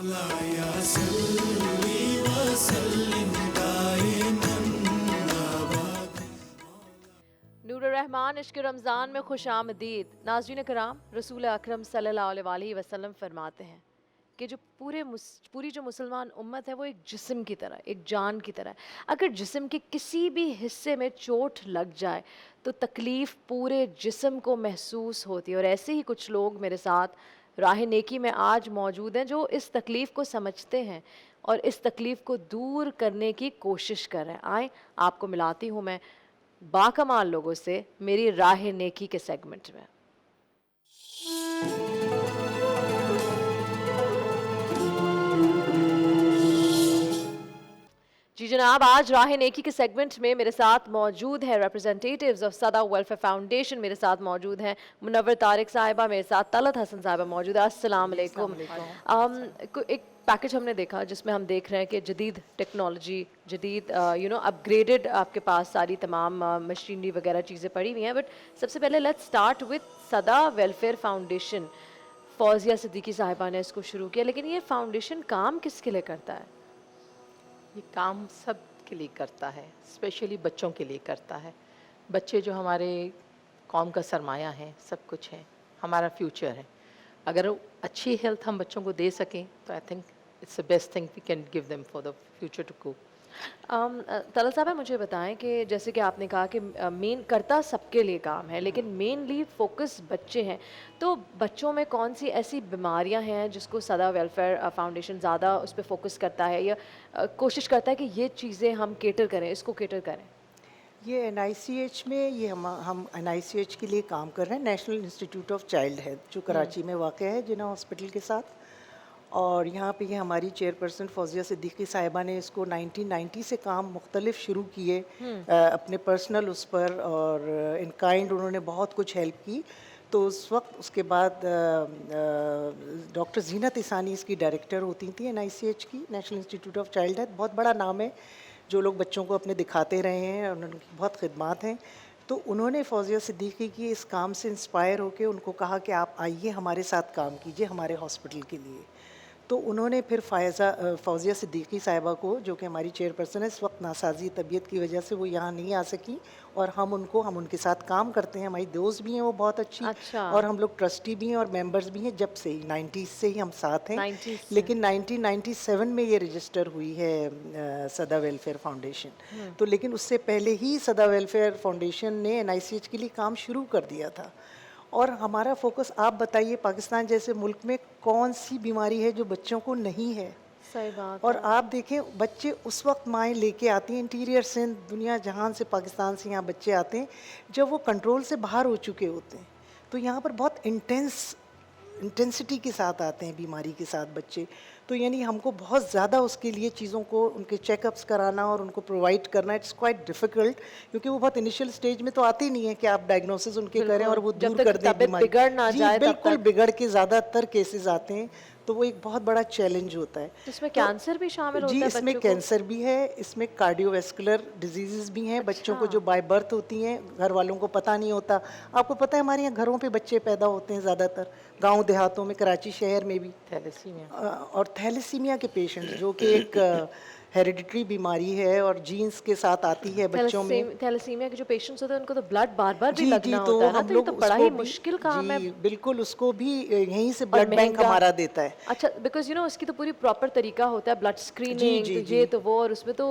नूर रहमान इश्क रमज़ान में खुश आमदीद। नाज़रीन कराम, रसूल अकरम सल्लल्लाहु अलैहि वसल्लम फरमाते हैं कि जो पूरी जो मुसलमान उम्मत है वो एक जिस्म की तरह, एक जान की तरह है। अगर जिस्म के किसी भी हिस्से में चोट लग जाए तो तकलीफ़ पूरे जिस्म को महसूस होती है। और ऐसे ही कुछ लोग मेरे साथ राह नेकी में आज मौजूद हैं जो इस तकलीफ़ को समझते हैं और इस तकलीफ़ को दूर करने की कोशिश कर रहे हैं। आए आपको मिलाती हूँ मैं बाकमाल लोगों से मेरी राह नेकी के सेगमेंट में। जी जनाब, आज राह नेकी के सेगमेंट में मेरे साथ मौजूद है रिप्रेजेंटेटिव्स ऑफ सदा वेलफेयर फाउंडेशन। मेरे साथ मौजूद हैं मुनव्वर तारिक साहिबा, मेरे साथ तलत हसन साहिबा मौजूद है। अस्सलाम वालेकुम। एक पैकेज हमने देखा जिसमें हम देख रहे हैं कि जदीद टेक्नोलॉजी, जदीद अपग्रेडेड आपके पास सारी तमाम मशीनरी वगैरह चीज़ें पड़ी हुई हैं। बट सबसे पहले लेट्स स्टार्ट विद सदा वेलफेयर फाउंडेशन। फौजिया सिद्दीकी साहिबा ने इसको शुरू किया, लेकिन ये फाउंडेशन काम किसके लिए करता है? ये काम सब के लिए करता है, स्पेशली बच्चों के लिए करता है। बच्चे जो हमारे कौम का सरमाया है, सब कुछ है, हमारा फ्यूचर है। अगर अच्छी हेल्थ हम बच्चों को दे सकें तो I think it's the best thing we can give them for the future to go. Talat साहब मुझे बताएं कि जैसे कि आपने कहा कि मेन करता सबके लिए काम है, लेकिन मेनली फोकस बच्चे हैं। तो बच्चों में कौन सी ऐसी बीमारियां हैं जिसको सदा वेलफेयर फाउंडेशन ज़्यादा उस पर फोकस करता है या कोशिश करता है कि ये चीज़ें हम केटर करें, इसको केटर करें? ये NICH में ये हम NICH के लिए काम कर रहे हैं, national institute of child health, जो कराची में वाक़ है जिना हॉस्पिटल के साथ। और यहाँ पे ये हमारी चेयरपर्सन फौजिया सिद्दीकी साहिबा ने इसको 1990 से काम मुख्तलिफ शुरू किए अपने पर्सनल उस पर, और इन काइंड उन्होंने बहुत कुछ हेल्प की। तो उस वक्त उसके बाद डॉक्टर जीनत इसानी इसकी डायरेक्टर होती थी NICH की, national institute of child health. बहुत बड़ा नाम है, जो लोग बच्चों को अपने दिखाते रहे हैं और उनकी बहुत खिदमात हैं। तो उन्होंने फौजिया सिद्दीकी की इस काम से इंस्पायर होकर उनको कहा कि आप आइए हमारे साथ काम कीजिए हमारे हॉस्पिटल के लिए। तो उन्होंने फिर फौजिया सिद्दीकी साहिबा को, जो कि हमारी चेयरपर्सन है, इस वक्त नासाजी तबीयत की वजह से वो यहाँ नहीं आ सकी, और हम उनके साथ काम करते हैं। हमारी दोस्त भी हैं वो बहुत अच्छी। अच्छा। और हम लोग ट्रस्टी भी हैं और मेंबर्स भी हैं, जब से ही 90s से ही हम साथ हैं। 90s से। लेकिन 1997 में ये रजिस्टर हुई है सदा वेलफेयर फाउंडेशन। तो लेकिन उससे पहले ही सदा वेलफेयर फाउंडेशन ने NICH के लिए काम शुरू कर दिया था। और हमारा फोकस, आप बताइए पाकिस्तान जैसे मुल्क में कौन सी बीमारी है जो बच्चों को नहीं है? सही बात और है। आप देखें, बच्चे उस वक्त माएँ लेके आती हैं इंटीरियर सिंध, दुनिया जहान से, पाकिस्तान से यहाँ बच्चे आते हैं जब वो कंट्रोल से बाहर हो चुके होते हैं। तो यहाँ पर बहुत इंटेंसिटी के साथ आते हैं बीमारी के साथ बच्चे। तो यानी हमको बहुत ज़्यादा उसके लिए चीज़ों को, उनके चेकअप्स कराना और उनको प्रोवाइड करना, इट्स क्वाइट डिफ़िकल्ट, क्योंकि वो बहुत इनिशियल स्टेज में तो आते नहीं है कि आप डायग्नोसिस उनके करें और वो दूर कर दें बीमारी। बिगड़ ना जाए तब बिल्कुल तक। बिगड़ के ज़्यादातर केसेस आते हैं, तो वो एक बहुत बड़ा चैलेंज होता है। इसमें कैंसर भी शामिल होता जी, है इसमें बच्चों को? कैंसर भी है, इसमें कार्डियोवैस्कुलर डिजीज़ भी हैं। बच्चों को अच्छा। जो बाय बर्थ होती हैं, घर वालों को पता नहीं होता। आपको पता है हमारे यहाँ घरों पे बच्चे पैदा होते हैं ज़्यादातर, गांव देहातों में, कराची शहर में भी। थैलेसीमिया। और थैलेसीमिया के पेशेंट्स, जो कि एक हेरिडिटरी बीमारी है और जीन्स के साथ आती है बच्चों में। थैलेसीमिया के जो पेशेंट्स होते हैं उनको तो ब्लड बार बार भी जी लगना तो होता है ना, हम तो ये लोग तो बड़ा उसको ही भी, मुश्किल काम है। जी बिल्कुल, उसको भी यहीं से और ब्लड बैंक महंगा। हमारा देता है। अच्छा, बिकॉज उसकी तो पूरी प्रॉपर तरीका होता है, ब्लड स्क्रीनिंग, जी, तो जी। ये तो वो, और उसमें तो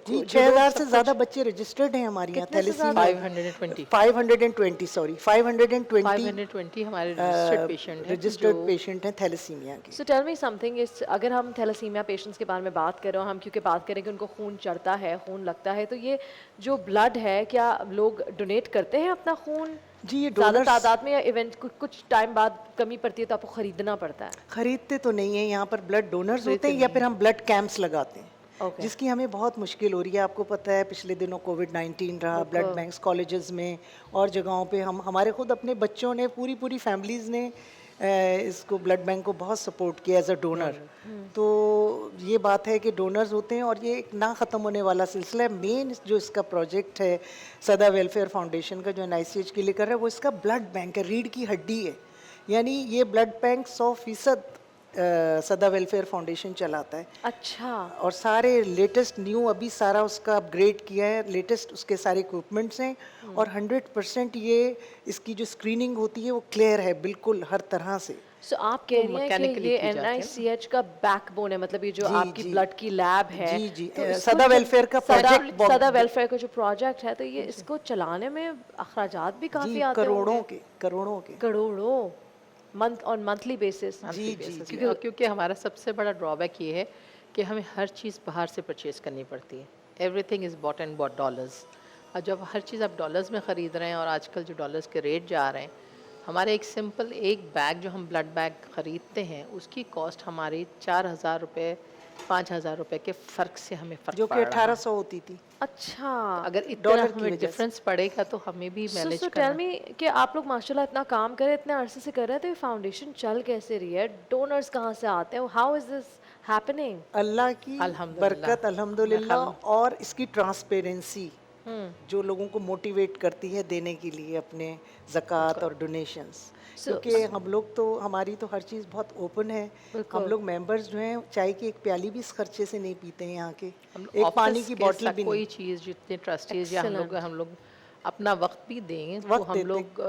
जी, जो लोग 6000 सब से कुछ- ज़्यादा बच्चे रजिस्टर्ड हैं हमारे यहाँ कितने से थैलेसीमिया। ज़्यादा? 520 520 सॉरी 520 520 हमारे रजिस्टर्ड पेशेंट हैं रजिस्टर्ड जो पेशेंट हैं थैलेसीमिया के। सो टेल मी समथिंग, इस अगर हम थैलेसीमिया पेशेंट्स के बारे में बात कर रहे हो, हम क्योंकि बात करें कि उनको खून चढ़ता है, खून लगता है, तो ये जो ब्लड है, क्या लोग डोनेट करते हैं अपना खून जी, ये ज़्यादा डोनर्स तादाद में, या इवेंट कुछ टाइम बाद कमी पड़ती है तो आपको ख़रीदना पड़ता है? खरीदते तो नहीं है, यहाँ पर ब्लड डोनर्स होते हैं, खरीदते या नहीं फिर हम ब्लड कैंप्स लगाते हैं। ओके। जिसकी हमें बहुत मुश्किल हो रही है। आपको पता है पिछले दिनों कोविड-19 रहा, ब्लड बैंक्स कॉलेजेस में और जगहों पे हमारे खुद अपने बच्चों ने, पूरी फैमिलीज़ ने इसको, ब्लड बैंक को बहुत सपोर्ट किया एज अ डोनर। तो ये बात है कि डोनर्स होते हैं और ये एक ना ख़त्म होने वाला सिलसिला है। मेन जो इसका प्रोजेक्ट है सदा वेलफेयर फाउंडेशन का, जो NICH के लिए कर रहा है, वो इसका ब्लड बैंक है, रीढ़ की हड्डी है। यानी ये ब्लड बैंक 100% सदा वेलफेयर फाउंडेशन चलाता है अच्छा, और सारे लेटेस्ट न्यू अभी सारा उसका अपग्रेड किया है, लेटेस्ट उसके सारे इक्विपमेंट्स हैं और 100% ये इसकी जो स्क्रीनिंग होती है वो क्लियर है बिल्कुल हर तरह से। सो आप कह रही हैं कि mechanically ये की जाती है ना? NICH का बैकबोन है, मतलब ये जो जी, आपकी जी। ब्लड की लैब है। जी, जी, तो इसको सदा वेलफेयर का प्रोजेक्ट बहुत- सदा वेलफेयर का जो प्रोजेक्ट है, तो ये इसको चलाने में अखराजात भी काफी जी, आते होंगे। करोड़ों के करोड़ों मंथ ऑन मंथली बेसिस। जी, जी, basis जी। में। और क्योंकि हमारा सबसे बड़ा ड्रॉबैक ये है कि हमें हर चीज़ बाहर से परचेज करनी पड़ती है। Everything is bought and bought dollars, और जब हर चीज़ आप डॉलर्स में ख़रीद रहे हैं और आजकल जो डॉलर्स के रेट जा रहे हैं, हमारे एक सिंपल एक बैग जो हम ब्लड बैग ख़रीदते हैं उसकी कॉस्ट हमारी 4,000 रुपये 5,000 रुपये के फ़र्क से हमें फ़र्क जो पड़ कि रहा है। 1800 होती थी। अच्छा, अगर इतना डॉलर की हमें वजह से। डिफरेंस पड़ेगा तो हमें भी मैनेज सो करना टेल मी कि आप लोग माशाल्लाह इतना काम कर रहे हैं, इतने अरसे से कर रहे हैं, तो ये फाउंडेशन चल कैसे रही है? डोनर्स कहाँ से आते हैं? How is this happening? Allah की अल्हम्दुलिल्लाह। बरकत अल्हम्दुलिल्लाह और इसकी ट्रांसपेरेंसी जो लोगों को मोटिवेट करती है देने के लिए अपने ज़कात और डोनेशंस। क्योंकि हम लोग तो हमारी तो हर चीज़ बहुत ओपन है। हम लोग मेंबर्स जो हैं चाय की एक प्याली भी इस खर्चे से नहीं पीते हैं यहाँ के, एक पानी ऑफिस की के बॉटल साथ भी कोई नहीं। चीज़ जितने ट्रस्टीज या हम लोग अपना वक्त भी दें तो वक्त हम देते। लोग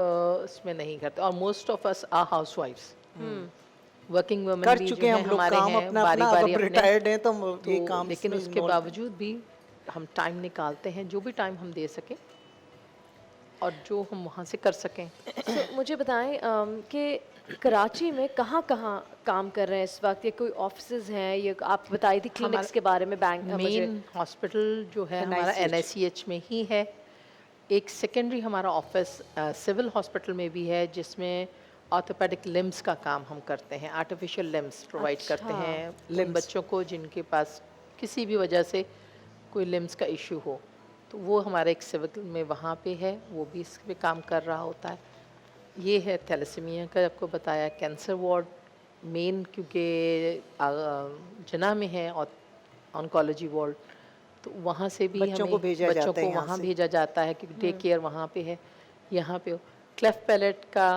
इसमें नहीं करते। और मोस्ट ऑफ अस आर हाउसवाइफ्स, वर्किंग वुमेन कर भी जो चुके हैं हैं हम लोग हमारे काम हैं अपना बारी अपना, अब बारी हम अपने। रिटायर्ड हैं तो हम ये तो काम लेकिन इसमें उसके involved हैं। बावजूद भी हम टाइम निकालते हैं, जो भी टाइम हम दे सकें और जो हम वहाँ से कर सकें। सो मुझे बताएं कि कराची में कहाँ कहाँ काम कर रहे हैं इस वक्त, या कोई ऑफिसेज हैं? ये आप बताई थी क्लिनिक्स के बारे में, बैंक मुझे मेन हॉस्पिटल जो है हमारा NICH NICH में ही है। एक सेकेंडरी हमारा ऑफिस सिविल हॉस्पिटल में भी है जिसमें ऑर्थोपेडिक लिम्स का काम हम करते हैं, आर्टिफिशियल लिम्स प्रोवाइड करते अच्छा। हैं उन बच्चों को जिनके पास किसी भी वजह से कोई लिम्स का इशू हो, तो वो हमारे एक सिविल में वहाँ पे है, वो भी इस पे काम कर रहा होता है। ये है थैलेसीमिया का आपको बताया, कैंसर वार्ड मेन क्योंकि जना में है और ऑन्कोलॉजी वार्ड, तो वहाँ से भी बच्चों हमें को भेजा बच्चों जाता है को यहाँ वहाँ से। भेजा जाता है क्योंकि डे केयर वहाँ पे है। यहाँ पे क्लेफ्ट पैलेट का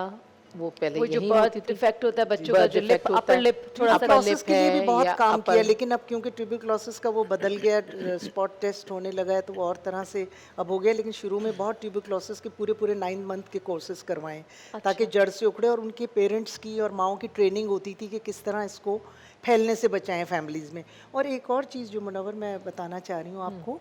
वो पहले वो जो यहीं बर्थ होती थी। डिफेक्ट होता है बच्चों का, birth जो लिप defect होता अपर है। लिप थोड़ा सा upper ट्यूबरक्लोसिस lip के लिए भी है बहुत या काम upper- किया, लेकिन अब क्योंकि ट्यूबरक्लोसिस का वो बदल गया, स्पॉट टेस्ट होने लगा है तो वो और तरह से अब हो गया। लेकिन शुरू में बहुत ट्यूबरक्लोसिस के पूरे पूरे 9 मंथ के कोर्सेज करवाएं ताकि जड़ से उखड़े, और उनके पेरेंट्स की और माओं की ट्रेनिंग होती थी कि किस तरह इसको फैलने से बचाएं फैमिलीज़ में। और एक और चीज़ जो मुनव्वर मैं बताना चाह रही हूँ आपको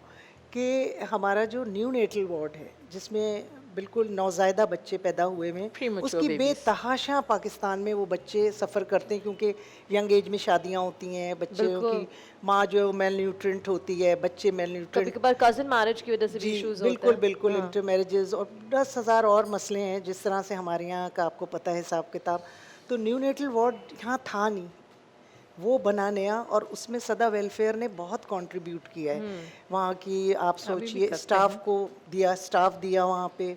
कि हमारा जो न्यू नेटल वार्ड है जिसमें बिल्कुल नौज़ायदा बच्चे पैदा हुए हुए हैं, Premature उसकी babies। बेतहाशा पाकिस्तान में वो बच्चे सफ़र करते हैं क्योंकि यंग एज में शादियां होती हैं, बच्चों बिल्कुल। की माँ जो मेल न्यूट्रेंट होती है, बच्चे मेल कभी न्यूट्रेंट। कभार कजन मैरिज की वजह से भी जी इश्यूज होते बिल्कुल हैं। बिल्कुल, इंटर मैरिजेस और 10,000 और मसले हैं जिस तरह से हमारे यहाँ का आपको पता है हिसाब किताब। तो न्यू नेटल वार्ड यहाँ था नहीं, वो बना नया, और उसमें सदा वेलफेयर ने बहुत कंट्रीब्यूट किया है। वहाँ की आप सोचिए स्टाफ को दिया, स्टाफ दिया वहाँ पे,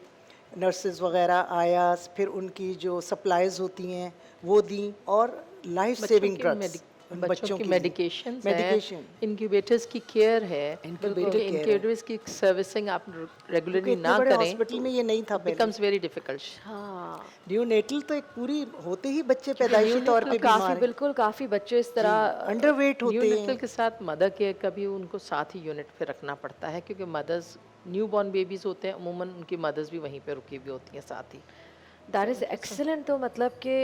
नर्सेज वगैरह आया, फिर उनकी जो सप्लाईज होती हैं वो दी, और लाइफ सेविंग ड्रग्स बच्चों की लिए। मेडिकेशन मेडिकेशन इनक्यूबेटर्स की केयर है, Incubator care है। इनक्यूबेटर्स की सर्विसिंग आप क्योंकि रेगुलरली इतने ना बड़े करें हॉस्पिटल में ये नहीं था पहले। Becomes very difficult. हाँ, न्यू नेटल तो एक पूरी होते ही बच्चे पैदाइशी तौर पे काफी बीमार हैं, बिल्कुल काफी बच्चे इस तरह अंडरवेट होते न्यूनेटल हैं। के साथ मदर केयर का भी उनको साथ ही यूनिट पे रखना पड़ता है क्योंकि मदर्स न्यू बॉर्न बेबीज होते हैं, अमूमन उनकी मदर्स भी वहीं पे रुकी हुई होती हैं साथ ही। That is excellent. तो मतलब कि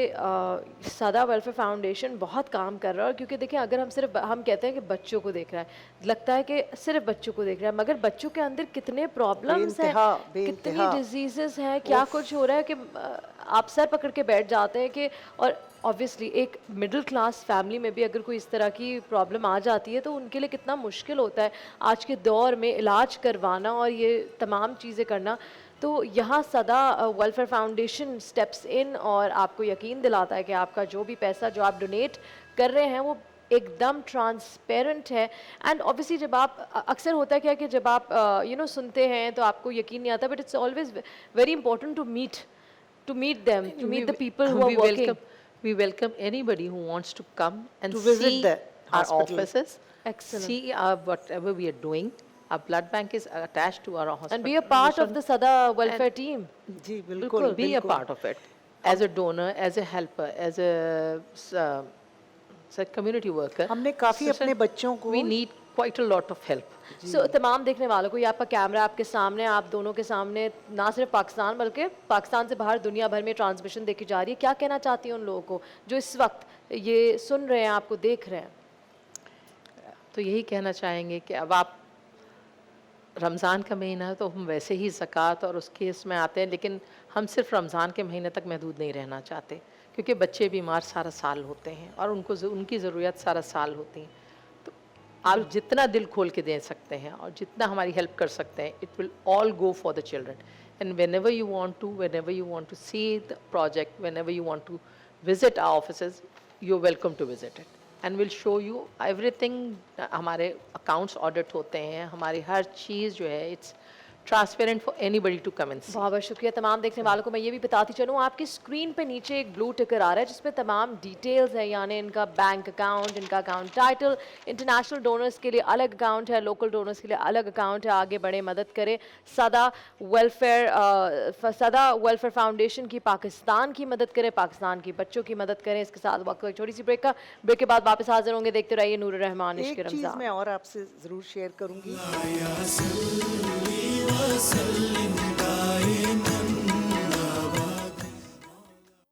सदा वेलफेयर फाउंडेशन बहुत काम कर रहा है, और क्योंकि देखिए अगर हम कहते हैं कि बच्चों को देख रहा है, लगता है कि सिर्फ बच्चों को देख रहा है, मगर बच्चों के अंदर कितने प्रॉब्लम्स हैं, कितनी बेइंतहा। डिजीजेस हैं, क्या कुछ हो रहा है कि आप सर पकड़ के बैठ जाते हैं कि। और ऑब्वियसली एक मिडिल क्लास फैमिली में भी अगर कोई इस तरह की प्रॉब्लम आ जाती है तो उनके लिए कितना मुश्किल होता है आज के दौर में इलाज करवाना और ये तमाम चीज़ें करना। तो यहाँ सदा वेलफेयर फाउंडेशन स्टेप्स इन और आपको यकीन दिलाता है कि आपका जो भी पैसा जो आप डोनेट कर रहे हैं वो एकदम ट्रांसपेरेंट है। एंड ऑब्वियसली जब आप अक्सर होता है क्या कि जब आप सुनते हैं तो आपको यकीन नहीं आता, but it's always very important to meet them, to meet the people who are working. We welcome anybody who wants to come and To visit see the our hospital. offices, Excellent. see whatever we are doing. Our blood bank is attached to our hospital. And be a part of the Sada welfare team. जी बिल्कुल, Be a part of it as a donor, as a helper, as a as a community worker हमने काफ़ी अपने बच्चों को we need quite a lot of help. So तमाम देखने वालों को ये आपका कैमरा आपके सामने, आप दोनों के सामने, ना सिर्फ पाकिस्तान बल्कि पाकिस्तान से बाहर दुनिया भर में ट्रांसमिशन देखी जा रही है। क्या कहना चाहती हैं उन लोगों को जो इस वक्त ये सुन रहे हैं, आपको देख रहे हैं? तो यही कहना चाहेंगे कि अब आप रमज़ान का महीना है तो हम वैसे ही ज़कात और उसके इसमें आते हैं, लेकिन हम सिर्फ रमज़ान के महीने तक महदूद नहीं रहना चाहते, क्योंकि बच्चे बीमार सारा साल होते हैं और उनकी ज़रूरत सारा साल होती हैं। तो आप जितना दिल खोल के दे सकते हैं और जितना हमारी हेल्प कर सकते हैं, it will all go for the children. And whenever you want to see the project, whenever you want to visit our offices, you're welcome to visit it and we'll show you everything। हमारे accounts audit होते हैं, हमारी हर चीज़ जो है it's transparent for anybody to come and see. बहुत बहुत शुक्रिया। तमाम देखने वालों को मैं ये भी बताती चलूँ, आपकी स्क्रीन पे नीचे एक ब्लू टिकर आ रहा है जिसमें तमाम डिटेल्स है, यानी इनका बैंक अकाउंट, इनका अकाउंट टाइटल, इंटरनेशनल डोनर्स के लिए अलग अकाउंट है, लोकल डोनर्स के लिए अलग अकाउंट है। आगे बढ़े, मदद करें। सदा वेलफेयर फाउंडेशन की पाकिस्तान की मदद करें, पाकिस्तान की बच्चों की मदद करें। इसके साथ वक्त एक छोटी सी ब्रेक के बाद वापस हाजिर होंगे। देखते रहिए नूर रहमान इश्क एक चीज़ रमज़ान। मैं और आपसे ज़रूर शेयर करूँगी। वसल्लिम दाइमा